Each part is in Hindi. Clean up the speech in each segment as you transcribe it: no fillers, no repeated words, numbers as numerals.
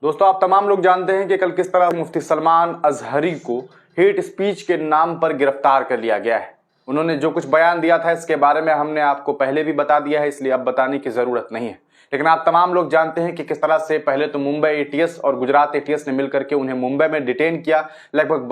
दोस्तों, आप तमाम लोग जानते हैं कि कल किस तरह मुफ्ती सलमान अजहरी को हेट स्पीच के नाम पर गिरफ्तार कर लिया गया है। उन्होंने जो कुछ बयान दिया था इसके बारे में हमने आपको पहले भी बता दिया है, इसलिए अब बताने की जरूरत नहीं है। लेकिन आप तमाम लोग जानते हैं कि किस तरह से पहले तो मुंबई एटीएस और गुजरात एटीएस ने मिलकर के उन्हें मुंबई में डिटेन किया। लगभग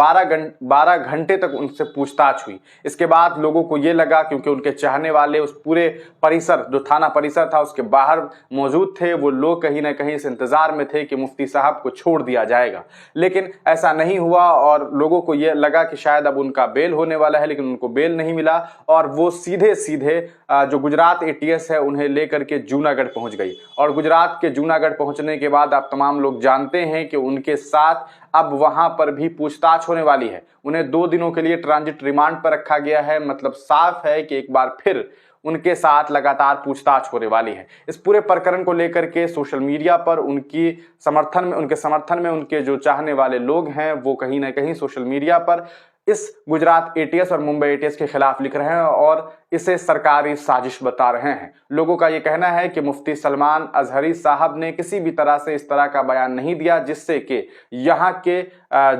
12 घंटे तक उनसे पूछताछ हुई। इसके बाद लोगों को यह लगा, क्योंकि उनके चाहने वाले उस पूरे परिसर, जो थाना परिसर था, उसके बाहर मौजूद थे, वो लोग कहीं ना कहीं इस इंतजार में थे कि मुफ्ती साहब को छोड़ दिया जाएगा। लेकिन ऐसा नहीं हुआ और लोगों को यह लगा कि शायद अब उनका बेल होने वाला है, लेकिन उनको बेल नहीं मिला और वो सीधे सीधे जो गुजरात एटीएस है उन्हें लेकर के जूनागढ़ पहुंच गई। और गुजरात के जूनागढ़ पहुंचने के बाद आप तमाम लोग जानते हैं कि उनके साथ अब वहां पर भी पूछताछ होने वाली है। उन्हें 2 दिनों के लिए ट्रांजिट रिमांड पर रखा गया है। मतलब साफ है कि एक बार फिर उनके साथ लगातार पूछताछ होने वाली है। इस पूरे प्रकरण को लेकर के सोशल मीडिया पर उनके समर्थन में उनके जो चाहने वाले लोग हैं वो कहीं ना कहीं सोशल मीडिया पर इस गुजरात एटीएस और मुंबई एटीएस के खिलाफ लिख रहे हैं और इसे सरकारी साजिश बता रहे हैं। लोगों का यह कहना है कि मुफ्ती सलमान अजहरी साहब ने किसी भी तरह से इस तरह का बयान नहीं दिया जिससे कि यहाँ के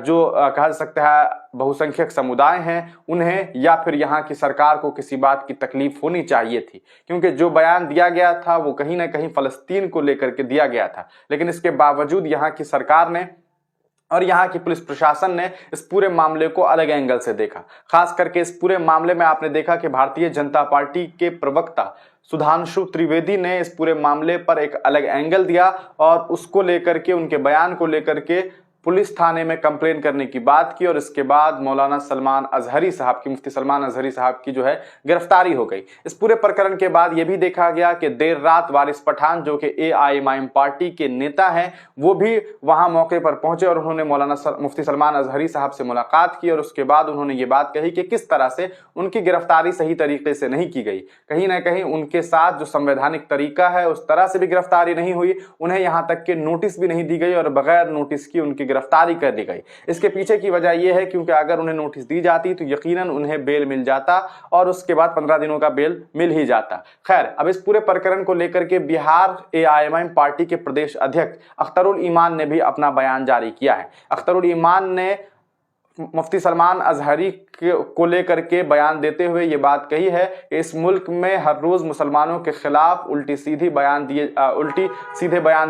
जो कहा जा सकता है बहुसंख्यक समुदाय हैं उन्हें या फिर यहाँ की सरकार को किसी बात की तकलीफ होनी चाहिए थी, क्योंकि जो बयान दिया गया था वो कहीं ना कहीं फलस्तीन को लेकर के दिया गया था। लेकिन इसके बावजूद यहाँ की सरकार ने और यहाँ की पुलिस प्रशासन ने इस पूरे मामले को अलग एंगल से देखा। खास करके इस पूरे मामले में आपने देखा कि भारतीय जनता पार्टी के प्रवक्ता सुधांशु त्रिवेदी ने इस पूरे मामले पर एक अलग एंगल दिया और उसको लेकर के, उनके बयान को लेकर के पुलिस थाने में कंप्लेन करने की बात की और इसके बाद मौलाना सलमान अजहरी साहब की, मुफ्ती सलमान अजहरी साहब की जो है गिरफ्तारी हो गई। इस पूरे प्रकरण के बाद यह भी देखा गया कि देर रात वारिस पठान जो कि एआईएमआईएम पार्टी के नेता हैं वो भी वहां मौके पर पहुंचे और उन्होंने मुफ्ती सलमान अजहरी साहब से मुलाकात की और उसके बाद उन्होंने ये बात कही कि किस तरह से उनकी गिरफ्तारी सही तरीके से नहीं की गई। कहीं ना कहीं उनके साथ जो संवैधानिक तरीका है उस तरह से भी गिरफ्तारी नहीं हुई, उन्हें यहां तक कि नोटिस भी नहीं दी गई और बगैर नोटिस की उनकी गिरफ्तारी कर दी गई। इसके पीछे की वजह यह है क्योंकि अगर उन्हें नोटिस दी जाती तो यकीनन उन्हें बेल मिल जाता और उसके बाद 15 दिनों का बेल मिल ही जाता। खैर, अब इस पूरे प्रकरण को लेकर के बिहार एआईएमआईएम पार्टी के प्रदेश अध्यक्ष अख्तरुल ईमान ने भी अपना बयान जारी किया है। अख्तरुल ईमान ने मुफ्ती सलमान अजहरी को लेकर के बयान देते हुए ये बात कही है कि इस मुल्क में हर रोज मुसलमानों के खिलाफ उल्टी सीधे बयान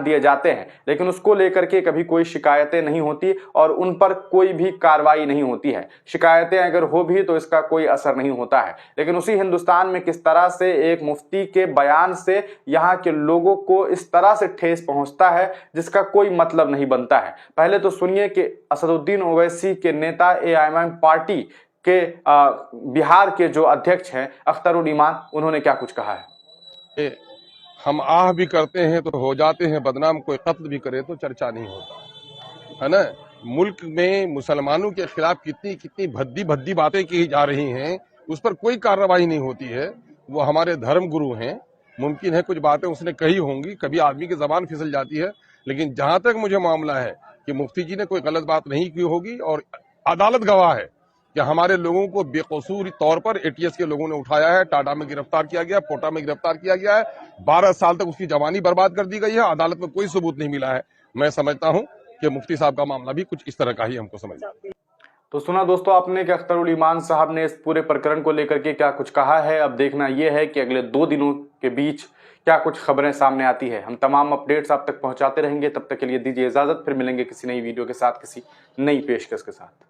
दिए जाते हैं, लेकिन उसको लेकर के कभी कोई शिकायतें नहीं होती और उन पर कोई भी कार्रवाई नहीं होती है। शिकायतें अगर हो भी तो इसका कोई असर नहीं होता है। लेकिन उसी हिंदुस्तान में किस तरह से एक मुफ्ती के बयान से यहाँ के लोगों को इस तरह से ठेस पहुंचता है जिसका कोई मतलब नहीं बनता है। पहले तो सुनिए कि असदुद्दीन ओवैसी के नेता एआईएमआईएम पार्टी के बिहार के जो अध्यक्ष हैं अख्तरुल ईमान, उन्होंने क्या कुछ कहा है। हम आह भी करते हैं तो हो जाते हैं बदनाम, कोई कत्ल भी करे तो चर्चा नहीं होता है ना। मुल्क में मुसलमानों के खिलाफ कितनी भद्दी बातें की जा रही हैं, उस पर कोई कार्रवाई नहीं होती है। वो हमारे धर्म गुरु हैं, मुमकिन है कुछ बातें उसने कही होंगी, कभी आदमी की जबान फिसल जाती है, लेकिन जहां तक मुझे मामला है कि मुफ्ती जी ने कोई गलत बात नहीं की होगी और अदालत गवाह है कि हमारे लोगों को बेकसूर तौर पर एटीएस के लोगों ने उठाया है, टाटा में गिरफ्तार किया गया, कोटा में गिरफ्तार किया गया है, 12 साल तक उसकी जवानी बर्बाद कर दी गई है, अदालत में कोई सबूत नहीं मिला है। मैं समझता हूं कि मुफ्ती साहब का मामला भी कुछ इस तरह का ही हमको समझना। तो सुना दोस्तों आपने कि अख्तरुल ईमान साहब ने इस पूरे प्रकरण को लेकर के क्या कुछ कहा है। अब देखना यह है कि अगले 2 दिनों के बीच क्या कुछ खबरें सामने आती है। हम तमाम अपडेट्स आप तक पहुंचाते रहेंगे। तब तक के लिए दीजिए इजाजत, फिर मिलेंगे किसी नई वीडियो के साथ, किसी नई पेशकश के साथ।